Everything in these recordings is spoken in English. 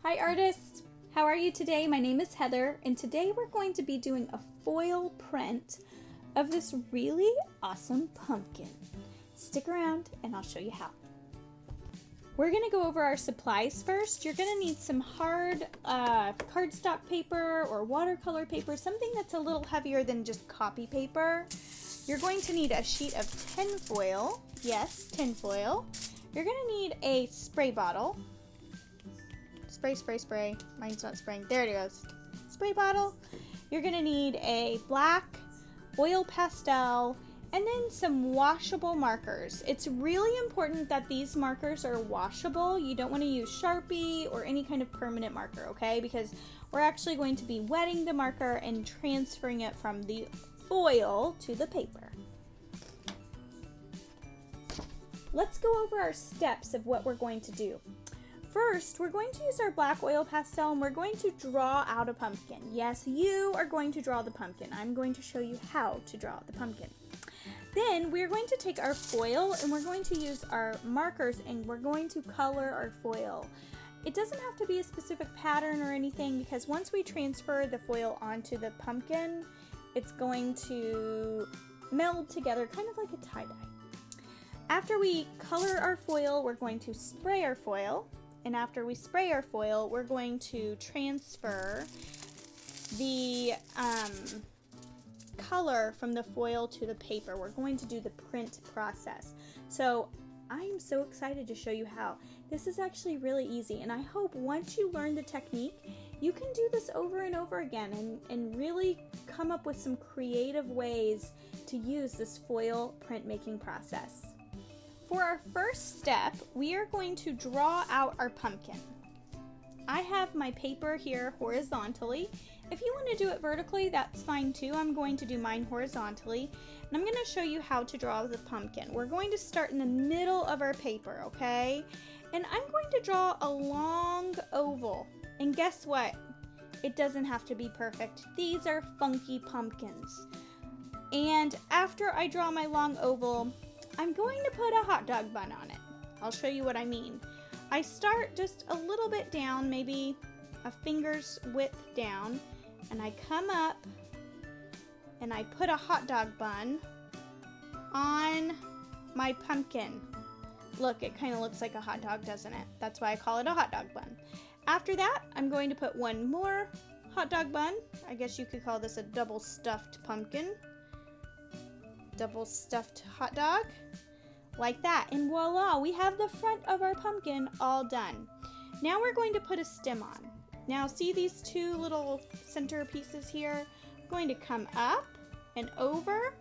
Hi artists! How are you today? My name is Heather and today we're going to be doing a foil print of this really awesome pumpkin. Stick around and I'll show you how. We're going to go over our supplies first. You're going to need some hard cardstock paper or watercolor paper, something that's a little heavier than just copy paper. You're going to need a sheet of tin foil. Yes, tin foil. You're going to need a spray bottle. Spray, spray, spray. Mine's not spraying. There it goes. Spray bottle. You're going to need a black oil pastel and then some washable markers. It's really important that these markers are washable. You don't want to use Sharpie or any kind of permanent marker, okay? Because we're actually going to be wetting the marker and transferring it from the foil to the paper. Let's go over our steps of what we're going to do. First, we're going to use our black oil pastel and we're going to draw out a pumpkin. Yes, you are going to draw the pumpkin. I'm going to show you how to draw the pumpkin. Then we're going to take our foil and we're going to use our markers and we're going to color our foil. It doesn't have to be a specific pattern or anything because once we transfer the foil onto the pumpkin, it's going to meld together kind of like a tie-dye. After we color our foil, we're going to spray our foil. And after we spray our foil, we're going to transfer the color from the foil to the paper. We're going to do the print process. So I'm so excited to show you how. This is actually really easy, and I hope once you learn the technique, you can do this over and over again and really come up with some creative ways to use this foil printmaking process. For our first step, we are going to draw out our pumpkin. I have my paper here horizontally. If you want to do it vertically, that's fine too. I'm going to do mine horizontally, and I'm going to show you how to draw the pumpkin. We're going to start in the middle of our paper, okay? And I'm going to draw a long oval. And guess what? It doesn't have to be perfect. These are funky pumpkins. And after I draw my long oval, I'm going to put a hot dog bun on it. I'll show you what I mean. I start just a little bit down, maybe a finger's width down, and I come up and I put a hot dog bun on my pumpkin. Look, it kind of looks like a hot dog, doesn't it? That's why I call it a hot dog bun. After that, I'm going to put one more hot dog bun. I guess you could call this a double stuffed pumpkin. Double stuffed hot dog, like that, and voila, we have the front of our pumpkin all done. Now we're going to put a stem on. Now see these two little center pieces here? I'm going to come up and over,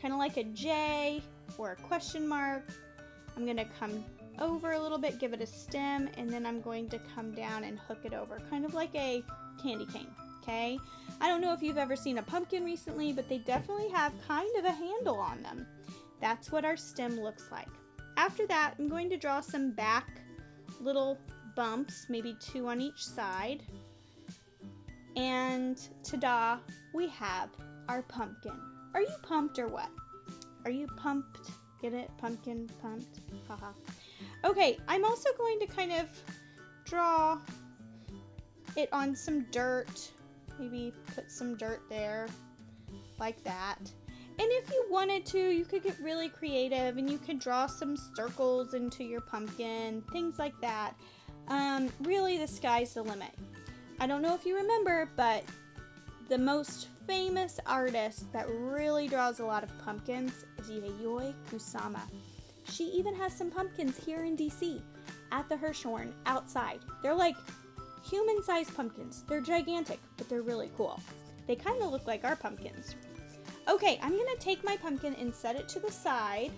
kind of like a J or a question mark. I'm going to come over a little bit, give it a stem, and then I'm going to come down and hook it over, kind of like a candy cane. Okay, I don't know if you've ever seen a pumpkin recently, but they definitely have kind of a handle on them. That's what our stem looks like. After that, I'm going to draw some back little bumps, maybe 2 on each side. And ta-da, we have our pumpkin. Are you pumped or what? Are you pumped? Get it? Pumpkin, pumped? Haha. Okay, I'm also going to kind of draw it on some dirt. Maybe put some dirt there, like that. And if you wanted to, you could get really creative and you could draw some circles into your pumpkin, things like that. Really, the sky's the limit. I don't know if you remember, but the most famous artist that really draws a lot of pumpkins is Yayoi Kusama. She even has some pumpkins here in DC at the Hirshhorn outside. They're like human-sized pumpkins. They're gigantic, but they're really cool. They kind of look like our pumpkins. Okay, I'm going to take my pumpkin and set it to the side.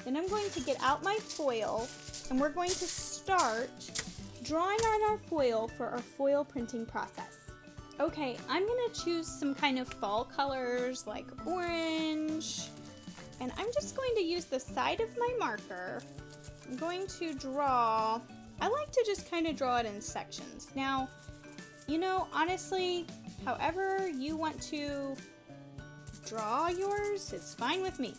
Then I'm going to get out my foil, and we're going to start drawing on our foil for our foil printing process. Okay, I'm going to choose some kind of fall colors like orange, and I'm just going to use the side of my marker. I'm going to draw. I like to just kind of draw it in sections. Now, you know, honestly, however you want to draw yours, it's fine with me.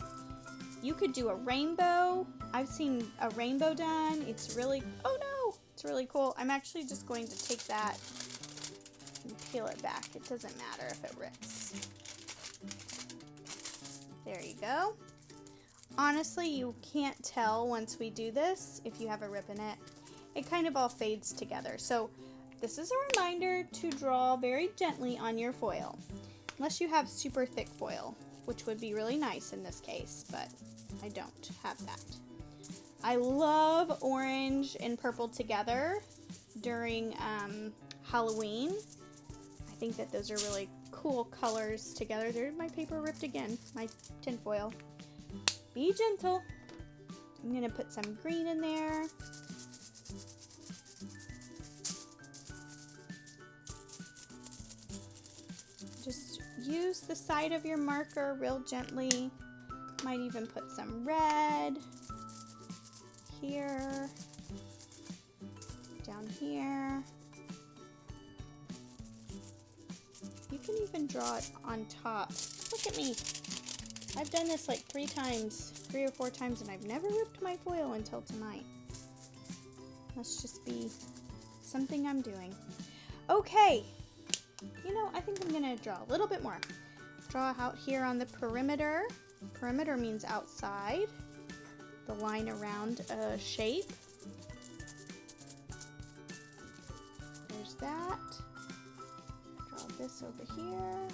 You could do a rainbow. I've seen a rainbow done. It's really, oh no, It's really cool. I'm actually just going to take that and peel it back. It doesn't matter if it rips. There you go. Honestly, you can't tell once we do this if you have a rip in it. It kind of all fades together. So this is a reminder to draw very gently on your foil. Unless you have super thick foil, which would be really nice in this case, but I don't have that. I love orange and purple together during Halloween. I think that those are really cool colors together. There's my paper ripped again, my tin foil. Be gentle. I'm gonna put some green in there. Just use the side of your marker real gently. Might even put some red here, down here. You can even draw it on top. Look at me. I've done this like 3 or 4 times, and I've never ripped my foil until tonight. Must just be something I'm doing. Okay. You know, I think I'm gonna draw a little bit more. Draw out here on the perimeter. Perimeter means outside. The line around a shape. There's that. Draw this over here.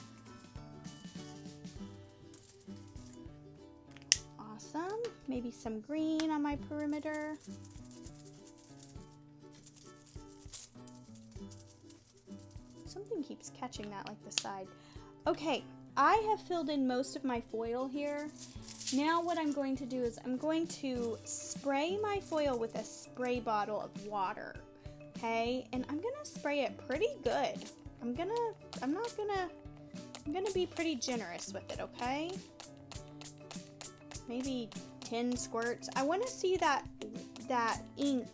Awesome. Maybe some green on my perimeter. Something keeps catching that, like the side. Okay, I have filled in most of my foil here. Now what I'm going to do is I'm going to spray my foil with a spray bottle of water. Okay, and I'm gonna spray it pretty good. I'm gonna be pretty generous with it, okay? Maybe 10 squirts. I want to see that ink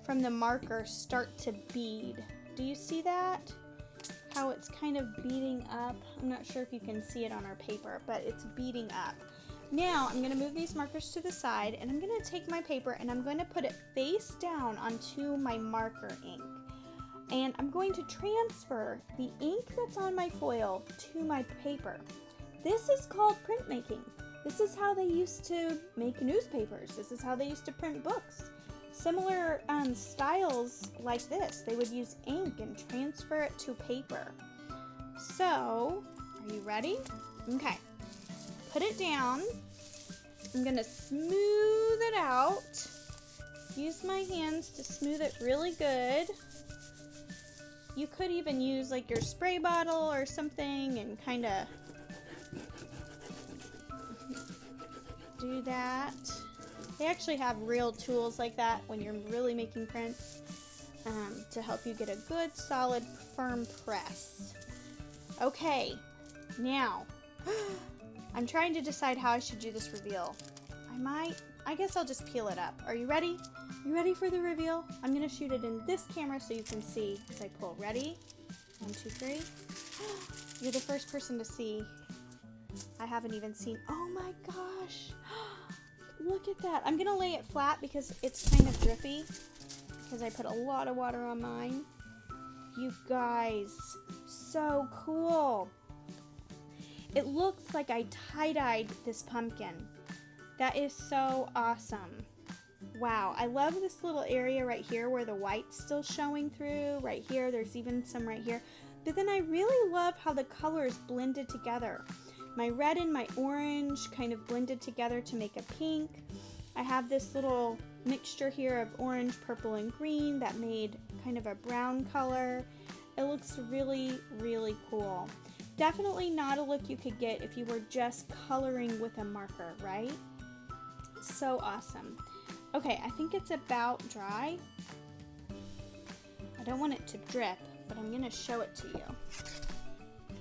from the marker start to bead. Do you see that? How it's kind of beading up. I'm not sure if you can see it on our paper, but it's beading up. Now I'm going to move these markers to the side, and I'm going to take my paper and I'm going to put it face down onto my marker ink. And I'm going to transfer the ink that's on my foil to my paper. This is called printmaking. This is how they used to make newspapers. This is how they used to print books. Similar styles like this, they would use ink and transfer it to paper. So, are you ready? Okay, put it down. I'm gonna smooth it out. Use my hands to smooth it really good. You could even use like your spray bottle or something and kind of do that. They actually have real tools like that when you're really making prints to help you get a good, solid, firm press. Okay, now I'm trying to decide how I should do this reveal. I guess I'll just peel it up. Are you ready? You ready for the reveal? I'm gonna shoot it in this camera so you can see as I pull. Ready? 1, 2, 3. You're the first person to see. I haven't even seen. Oh my gosh. Look at that. I'm gonna lay it flat because it's kind of drippy because I put a lot of water on mine. You guys, so cool. It looks like I tie-dyed this pumpkin. That is so awesome. Wow, I love this little area right here where the white's still showing through. Right here, there's even some right here. But then I really love how the colors blended together. My red and my orange kind of blended together to make a pink. I have this little mixture here of orange, purple, and green that made kind of a brown color. It looks really, really cool. Definitely not a look you could get if you were just coloring with a marker, right? So awesome. Okay, I think it's about dry. I don't want it to drip, but I'm gonna show it to you.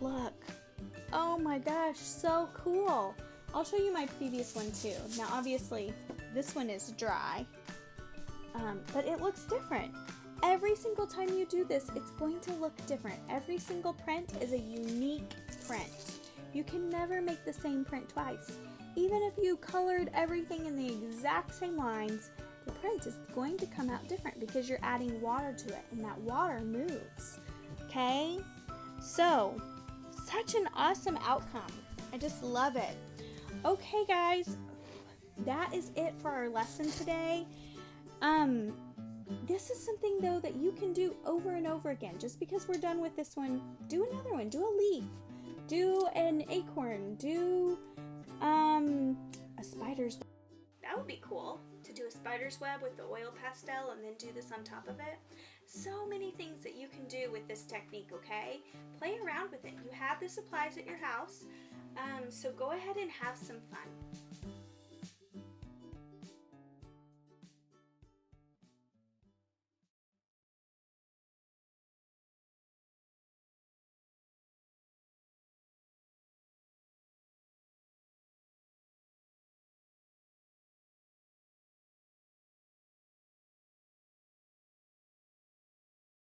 Look. Oh my gosh, so cool. I'll show you my previous one too. Now obviously this one is dry, but it looks different. Every single time you do this, it's going to look different. Every single print is a unique print. You can never make the same print twice. Even if you colored everything in the exact same lines, the print is going to come out different because you're adding water to it, and that water moves. Okay? So, such an awesome outcome. I just love it. Okay, guys, that is it for our lesson today. This is something though that you can do over and over again. Just because we're done with this one, do another one. Do a leaf, do an acorn, do a spider's web. That would be cool, to do a spider's web with the oil pastel and then do this on top of it. So many things that you can do with this technique, okay? Play around with it. You have the supplies at your house, so go ahead and have some fun.